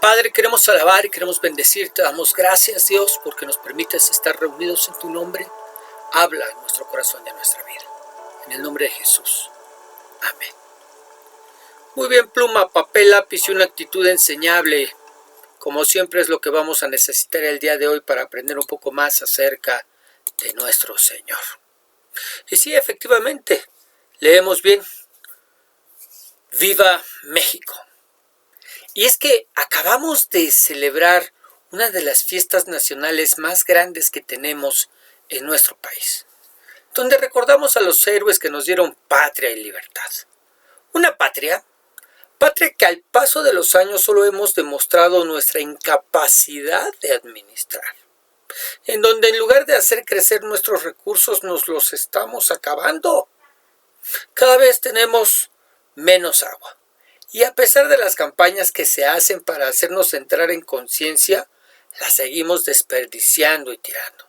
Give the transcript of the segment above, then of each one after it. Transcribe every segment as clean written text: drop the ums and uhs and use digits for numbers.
Padre, queremos alabar y queremos bendecir. Te damos gracias, Dios, porque nos permites estar reunidos en tu nombre. Habla en nuestro corazón y en nuestra vida. En el nombre de Jesús. Amén. Muy bien, pluma, papel, lápiz y una actitud enseñable. Como siempre es lo que vamos a necesitar el día de hoy para aprender un poco más acerca de nuestro Señor. Y sí, efectivamente, leemos bien. ¡Viva México! Y es que acabamos de celebrar una de las fiestas nacionales más grandes que tenemos en nuestro país, donde recordamos a los héroes que nos dieron patria y libertad. Una patria que al paso de los años solo hemos demostrado nuestra incapacidad de administrar, en donde en lugar de hacer crecer nuestros recursos nos los estamos acabando. Cada vez tenemos menos agua. Y a pesar de las campañas que se hacen para hacernos entrar en conciencia, las seguimos desperdiciando y tirando.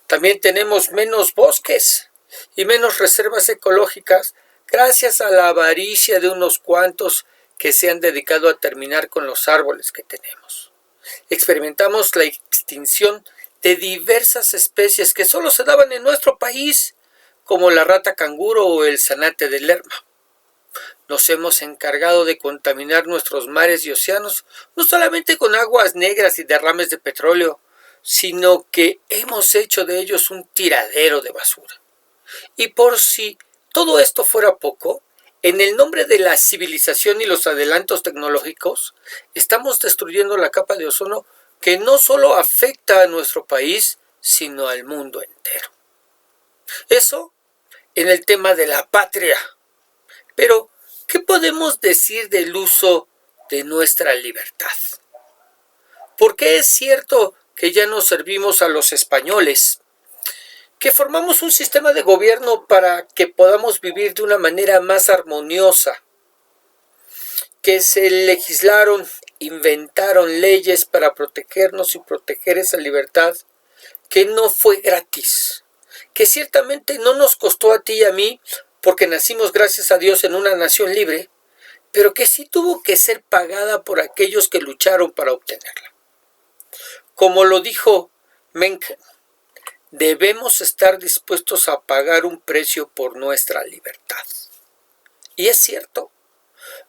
También tenemos menos bosques y menos reservas ecológicas gracias a la avaricia de unos cuantos que se han dedicado a terminar con los árboles que tenemos. Experimentamos la extinción de diversas especies que solo se daban en nuestro país, como la rata canguro o el zanate de Lerma. Nos hemos encargado de contaminar nuestros mares y océanos, no solamente con aguas negras y derrames de petróleo, sino que hemos hecho de ellos un tiradero de basura. Y por si todo esto fuera poco, en el nombre de la civilización y los adelantos tecnológicos, estamos destruyendo la capa de ozono que no solo afecta a nuestro país, sino al mundo entero. Eso en el tema de la patria. Pero, ¿qué podemos decir del uso de nuestra libertad? ¿Por qué es cierto que ya nos servimos a los españoles? Que formamos un sistema de gobierno para que podamos vivir de una manera más armoniosa. Que se legislaron, inventaron leyes para protegernos y proteger esa libertad que no fue gratis. Que ciertamente no nos costó a ti y a mí, porque nacimos gracias a Dios en una nación libre, pero que sí tuvo que ser pagada por aquellos que lucharon para obtenerla. Como lo dijo Mencken, debemos estar dispuestos a pagar un precio por nuestra libertad. Y es cierto,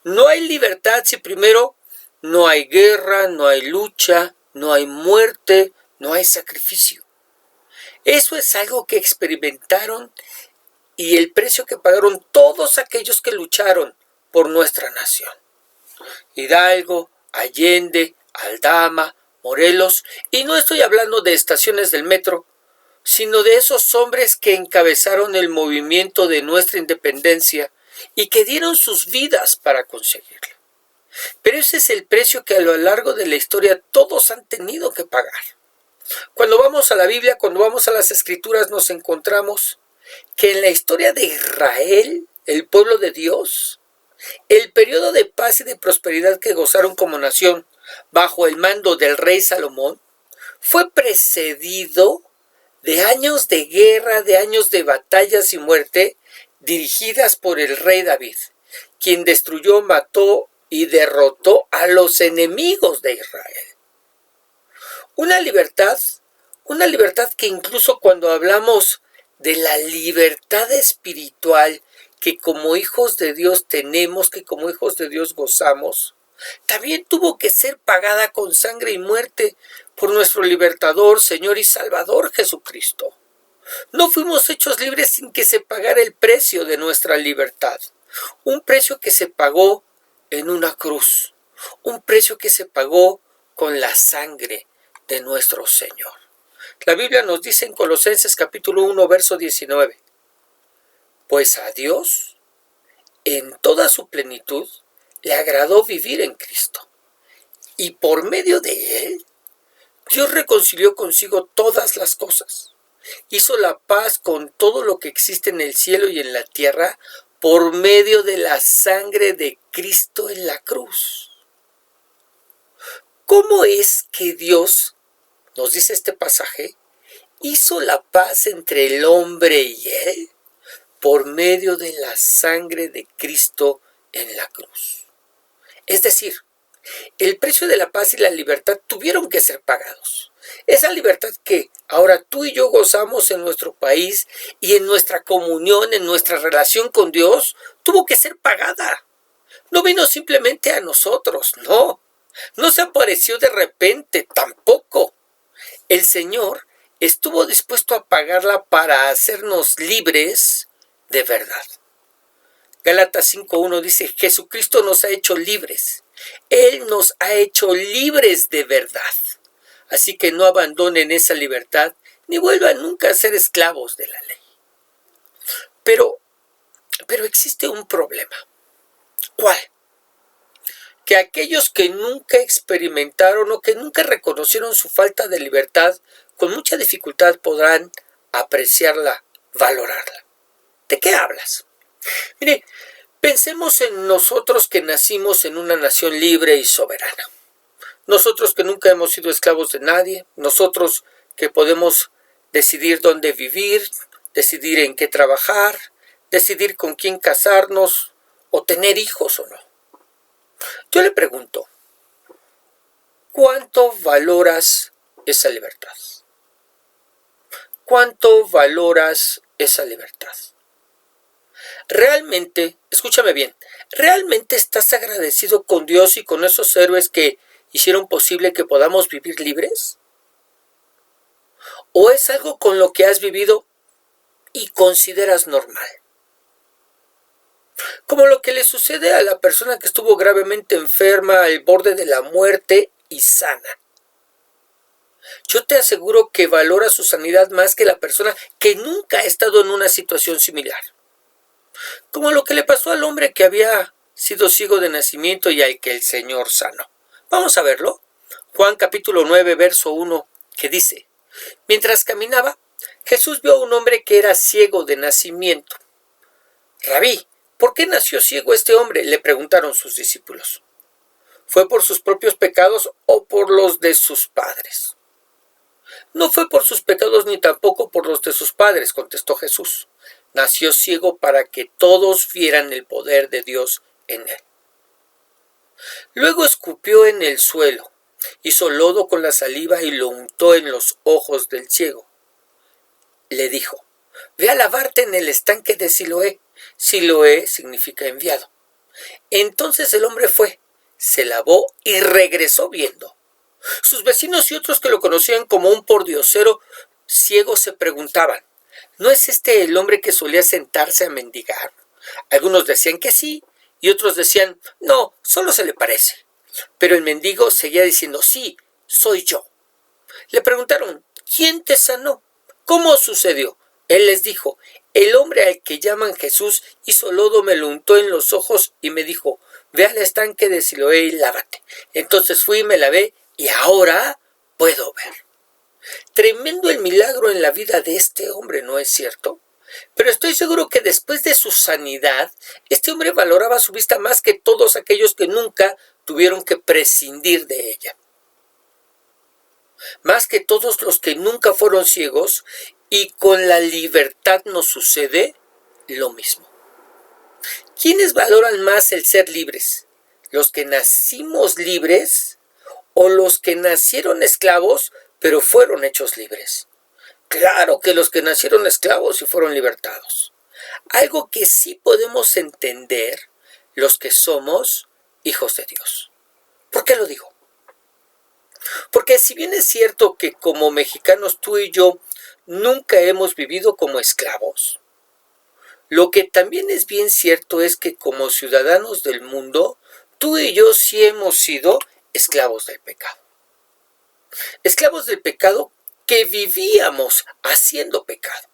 no hay libertad si primero no hay guerra, no hay lucha, no hay muerte, no hay sacrificio. Eso es algo que experimentaron y el precio que pagaron todos aquellos que lucharon por nuestra nación. Hidalgo, Allende, Aldama, Morelos, y no estoy hablando de estaciones del metro, sino de esos hombres que encabezaron el movimiento de nuestra independencia y que dieron sus vidas para conseguirla. Pero ese es el precio que a lo largo de la historia todos han tenido que pagar. Cuando vamos a la Biblia, cuando vamos a las Escrituras, nos encontramos que en la historia de Israel, el pueblo de Dios, el periodo de paz y de prosperidad que gozaron como nación bajo el mando del rey Salomón fue precedido de años de guerra, de años de batallas y muerte dirigidas por el rey David, quien destruyó, mató y derrotó a los enemigos de Israel. Una libertad que incluso cuando hablamos de la libertad espiritual que como hijos de Dios tenemos, que como hijos de Dios gozamos, también tuvo que ser pagada con sangre y muerte por nuestro libertador, Señor y Salvador Jesucristo. No fuimos hechos libres sin que se pagara el precio de nuestra libertad, un precio que se pagó en una cruz, un precio que se pagó con la sangre de nuestro Señor. La Biblia nos dice en Colosenses capítulo 1, verso 19, pues a Dios, en toda su plenitud, le agradó vivir en Cristo, y por medio de Él, Dios reconcilió consigo todas las cosas, hizo la paz con todo lo que existe en el cielo y en la tierra, por medio de la sangre de Cristo en la cruz. ¿Cómo es que Dios, nos dice este pasaje, hizo la paz entre el hombre y Él? Por medio de la sangre de Cristo en la cruz. Es decir, El precio de la paz y la libertad tuvieron que ser pagados. Esa libertad que ahora tú y yo gozamos en nuestro país y en nuestra comunión, en nuestra relación con Dios, tuvo que ser pagada. No vino simplemente a nosotros, no. No se apareció de repente, tampoco. El Señor estuvo dispuesto a pagarla para hacernos libres de verdad. Gálatas 5:1 dice, Jesucristo nos ha hecho libres. Él nos ha hecho libres de verdad. Así que no abandonen esa libertad ni vuelvan nunca a ser esclavos de la ley. Pero existe un problema. ¿Cuál? Que aquellos que nunca experimentaron o que nunca reconocieron su falta de libertad, con mucha dificultad podrán apreciarla, valorarla. ¿De qué hablas? Mire, pensemos en nosotros que nacimos en una nación libre y soberana. Nosotros que nunca hemos sido esclavos de nadie, nosotros que podemos decidir dónde vivir, decidir en qué trabajar, decidir con quién casarnos o tener hijos o no. Yo le pregunto, ¿cuánto valoras esa libertad? ¿Cuánto valoras esa libertad? Realmente, escúchame bien, ¿realmente estás agradecido con Dios y con esos héroes que hicieron posible que podamos vivir libres? ¿O es algo con lo que has vivido y consideras normal? Como lo que le sucede a la persona que estuvo gravemente enferma al borde de la muerte y sana. Yo te aseguro que valora su sanidad más que la persona que nunca ha estado en una situación similar. Como lo que le pasó al hombre que había sido ciego de nacimiento y al que el Señor sanó. Vamos a verlo. Juan capítulo 9, verso 1, que dice, mientras caminaba, Jesús vio a un hombre que era ciego de nacimiento. Rabí, ¿por qué nació ciego este hombre?, le preguntaron sus discípulos. ¿Fue por sus propios pecados o por los de sus padres? No fue por sus pecados ni tampoco por los de sus padres, contestó Jesús. Nació ciego para que todos vieran el poder de Dios en él. Luego escupió en el suelo, hizo lodo con la saliva y lo untó en los ojos del ciego. Le dijo, ve a lavarte en el estanque de Siloé. Siloé significa enviado. Entonces el hombre fue, se lavó y regresó viendo. Sus vecinos y otros que lo conocían como un pordiosero ciego se preguntaban, ¿no es este el hombre que solía sentarse a mendigar? Algunos decían que sí, y otros decían, no, solo se le parece. Pero el mendigo seguía diciendo, sí, soy yo. Le preguntaron, ¿quién te sanó? ¿Cómo sucedió? Él les dijo, el hombre al que llaman Jesús hizo lodo, me lo untó en los ojos y me dijo, ve al estanque de Siloé y lávate. Entonces fui y me lavé y ahora puedo ver. Tremendo el milagro en la vida de este hombre, ¿no es cierto? Pero estoy seguro que después de su sanidad, este hombre valoraba su vista más que todos aquellos que nunca tuvieron que prescindir de ella. Más que todos los que nunca fueron ciegos, y con la libertad nos sucede lo mismo. ¿Quiénes valoran más el ser libres? ¿Los que nacimos libres o los que nacieron esclavos pero fueron hechos libres? Claro que los que nacieron esclavos y fueron libertados. Algo que sí podemos entender los que somos hijos de Dios. ¿Por qué lo digo? Porque si bien es cierto que como mexicanos tú y yo nunca hemos vivido como esclavos, lo que también es bien cierto es que como ciudadanos del mundo, tú y yo sí hemos sido esclavos del pecado. Esclavos del pecado que vivíamos haciendo pecado.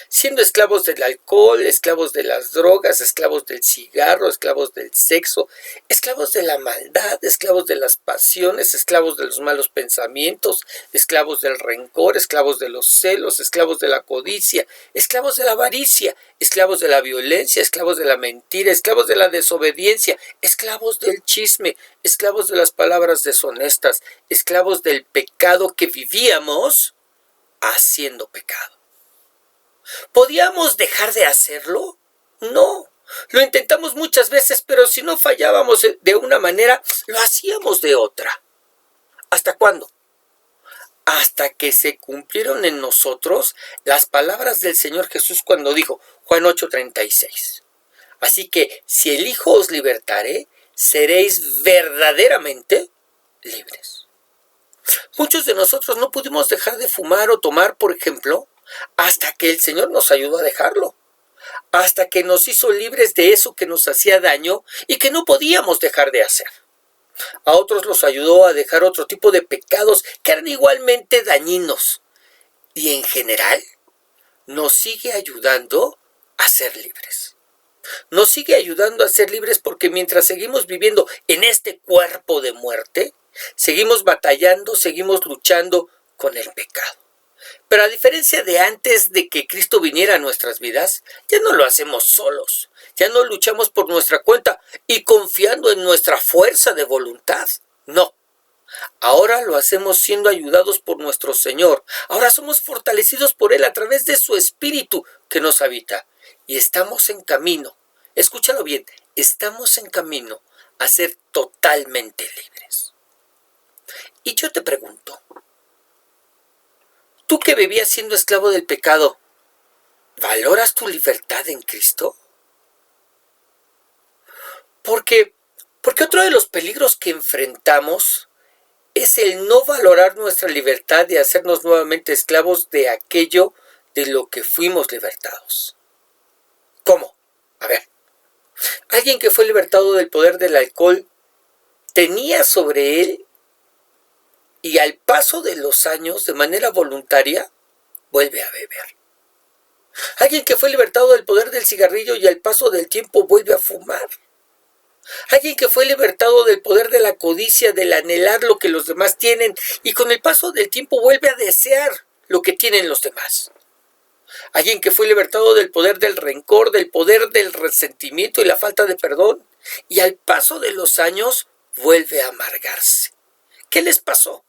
Siendo esclavos del alcohol, esclavos de las drogas, esclavos del cigarro, esclavos del sexo, esclavos de la maldad, esclavos de las pasiones, esclavos de los malos pensamientos, esclavos del rencor, esclavos de los celos, esclavos de la codicia, esclavos de la avaricia, esclavos de la violencia, esclavos de la mentira, esclavos de la desobediencia, esclavos del chisme, esclavos de las palabras deshonestas, esclavos del pecado que vivíamos haciendo pecado. ¿Podíamos dejar de hacerlo? No, Lo intentamos muchas veces, pero si no fallábamos de una manera, lo hacíamos de otra. ¿Hasta cuándo? Hasta que se cumplieron en nosotros las palabras del Señor Jesús cuando dijo, Juan 8:36. Así que si el Hijo os libertare, seréis verdaderamente libres. Muchos de nosotros no pudimos dejar de fumar o tomar, por ejemplo, hasta que el Señor nos ayudó a dejarlo. Hasta que nos hizo libres de eso que nos hacía daño y que no podíamos dejar de hacer. A otros los ayudó a dejar otro tipo de pecados que eran igualmente dañinos. Y en general, nos sigue ayudando a ser libres. Nos sigue ayudando a ser libres porque mientras seguimos viviendo en este cuerpo de muerte, seguimos batallando, seguimos luchando con el pecado. Pero a diferencia de antes de que Cristo viniera a nuestras vidas, ya no lo hacemos solos, ya no luchamos por nuestra cuenta y confiando en nuestra fuerza de voluntad. No, ahora lo hacemos siendo ayudados por nuestro Señor. Ahora somos fortalecidos por Él a través de su Espíritu que nos habita. Y estamos en camino, escúchalo bien, estamos en camino a ser totalmente libres. Y yo te pregunto, tú que vivías siendo esclavo del pecado, ¿valoras tu libertad en Cristo? Porque otro de los peligros que enfrentamos es el no valorar nuestra libertad y hacernos nuevamente esclavos de aquello de lo que fuimos libertados. ¿Cómo? A ver, alguien que fue libertado del poder del alcohol tenía sobre él y al paso de los años, de manera voluntaria, vuelve a beber. Alguien que fue libertado del poder del cigarrillo y al paso del tiempo vuelve a fumar. Alguien que fue libertado del poder de la codicia, del anhelar lo que los demás tienen y con el paso del tiempo vuelve a desear lo que tienen los demás. Alguien que fue libertado del poder del rencor, del poder del resentimiento y la falta de perdón y al paso de los años vuelve a amargarse. ¿Qué les pasó?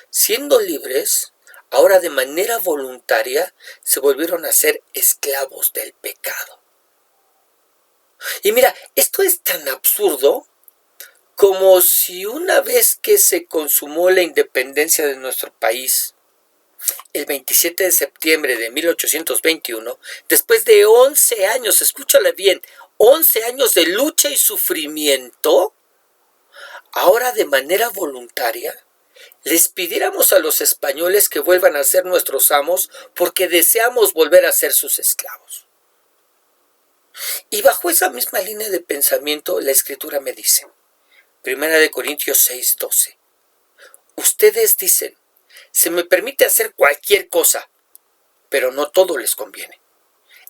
Siendo libres, ahora de manera voluntaria se volvieron a ser esclavos del pecado. Y mira, esto es tan absurdo como si una vez que se consumó la independencia de nuestro país, el 27 de septiembre de 1821, después de 11 años, escúchale bien, 11 años de lucha y sufrimiento, ahora de manera voluntaria, les pidiéramos a los españoles que vuelvan a ser nuestros amos porque deseamos volver a ser sus esclavos. Y bajo esa misma línea de pensamiento, la Escritura me dice, 1 Corintios 6:12, ustedes dicen, se me permite hacer cualquier cosa, pero no todo les conviene.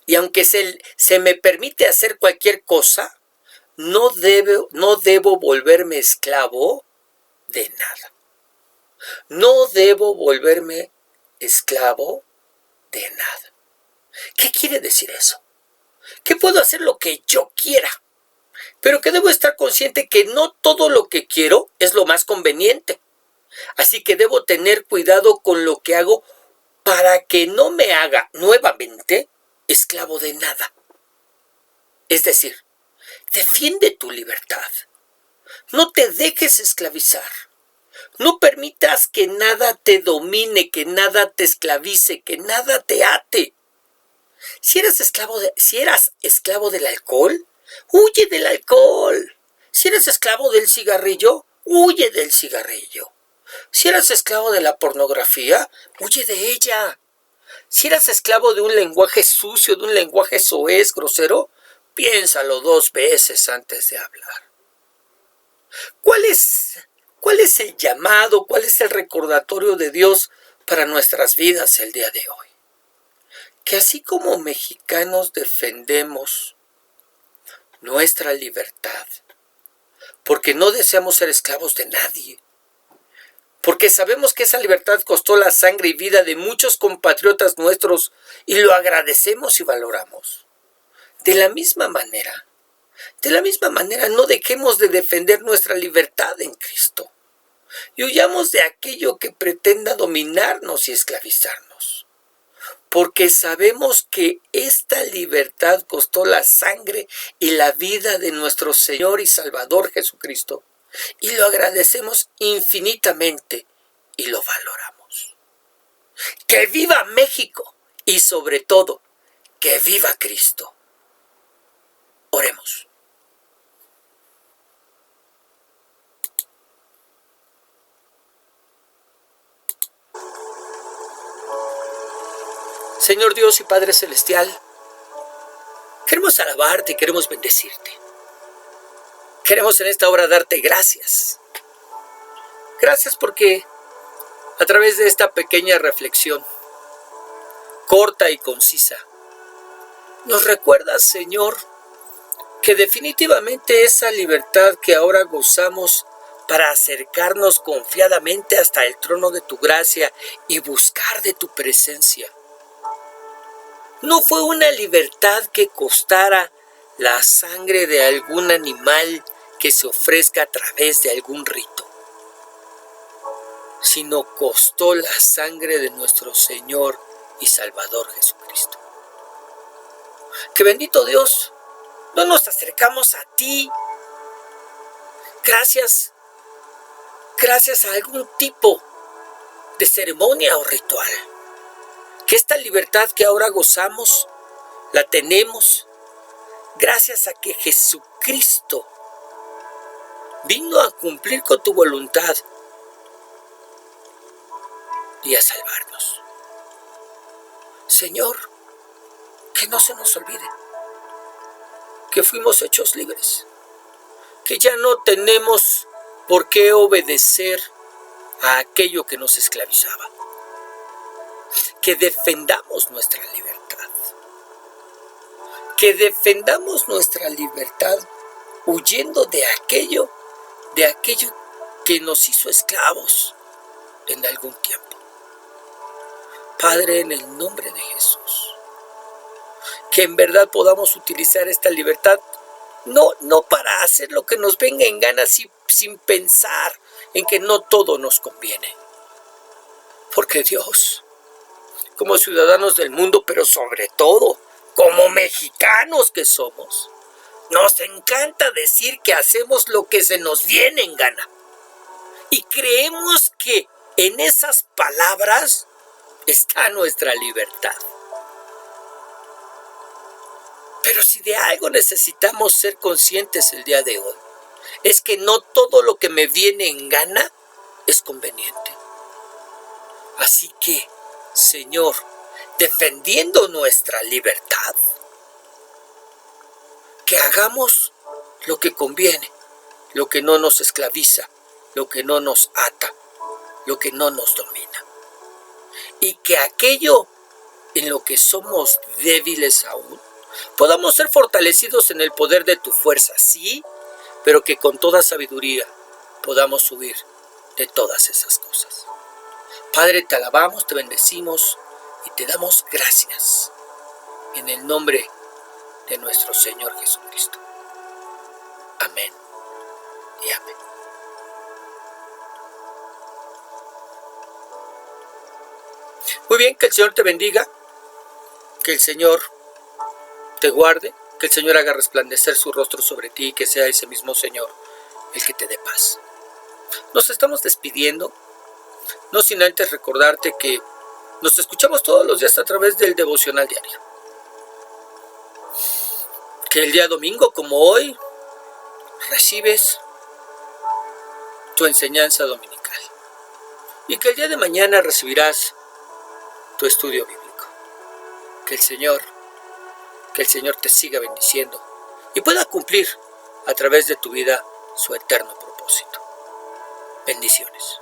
Y aunque se me permite hacer cualquier cosa, no debo volverme esclavo de nada. No debo volverme esclavo de nada. ¿Qué quiere decir eso? Que puedo hacer lo que yo quiera, pero que debo estar consciente que no todo lo que quiero es lo más conveniente. Así que debo tener cuidado con lo que hago para que no me haga nuevamente esclavo de nada. Es decir, defiende tu libertad. No te dejes esclavizar. No permitas que nada te domine, que nada te esclavice, que nada te ate. Si eras esclavo del alcohol, huye del alcohol. Si eres esclavo del cigarrillo, huye del cigarrillo. Si eras esclavo de la pornografía, huye de ella. Si eras esclavo de un lenguaje sucio, de un lenguaje soez, grosero, piénsalo 2 veces antes de hablar. ¿Cuál es el llamado? ¿Cuál es el recordatorio de Dios para nuestras vidas el día de hoy? Que así como mexicanos defendemos nuestra libertad, porque no deseamos ser esclavos de nadie, porque sabemos que esa libertad costó la sangre y vida de muchos compatriotas nuestros y lo agradecemos y valoramos. De la misma manera, no dejemos de defender nuestra libertad en Cristo y huyamos de aquello que pretenda dominarnos y esclavizarnos. porque sabemos que esta libertad costó la sangre y la vida de nuestro Señor y Salvador Jesucristo, y lo agradecemos infinitamente y lo valoramos. ¡Que viva México! Y sobre todo, ¡que viva Cristo! Oremos. Señor Dios y Padre Celestial, queremos alabarte y queremos bendecirte. Queremos en esta hora darte gracias. Gracias porque a través de esta pequeña reflexión, corta y concisa, nos recuerdas, Señor, que definitivamente esa libertad que ahora gozamos para acercarnos confiadamente hasta el trono de tu gracia y buscar de tu presencia, no fue una libertad que costara la sangre de algún animal que se ofrezca a través de algún rito, sino costó la sangre de nuestro Señor y Salvador Jesucristo. Que bendito Dios, no nos acercamos a ti gracias a algún tipo de ceremonia o ritual. Que esta libertad que ahora gozamos, la tenemos gracias a que Jesucristo vino a cumplir con tu voluntad y a salvarnos. Señor, que no se nos olvide que fuimos hechos libres, que ya no tenemos por qué obedecer a aquello que nos esclavizaba, que defendamos nuestra libertad, huyendo de aquello que nos hizo esclavos en algún tiempo. Padre, en el nombre de Jesús, que en verdad podamos utilizar esta libertad, no para hacer lo que nos venga en gana sin pensar en que no todo nos conviene. Porque Dios, como ciudadanos del mundo, pero sobre todo como mexicanos que somos, nos encanta decir que hacemos lo que se nos viene en gana. Y creemos que en esas palabras está nuestra libertad. Pero si de algo necesitamos ser conscientes el día de hoy, es que no todo lo que me viene en gana es conveniente. Así que, Señor, defendiendo nuestra libertad, que hagamos lo que conviene, lo que no nos esclaviza, lo que no nos ata, lo que no nos domina. Y que aquello en lo que somos débiles aún, podamos ser fortalecidos en el poder de tu fuerza, sí, pero que con toda sabiduría podamos huir de todas esas cosas. Padre, te alabamos, te bendecimos y te damos gracias en el nombre de nuestro Señor Jesucristo. Amén y amén. Muy bien, que el Señor te bendiga, que el Señor te guarde, que el Señor haga resplandecer su rostro sobre ti y que sea ese mismo Señor el que te dé paz. Nos estamos despidiendo, no sin antes recordarte que nos escuchamos todos los días a través del devocional diario. Que el día domingo, como hoy, recibes tu enseñanza dominical. Y que el día de mañana recibirás tu estudio bíblico. Que el Señor te siga bendiciendo y pueda cumplir a través de tu vida su eterno propósito. Bendiciones.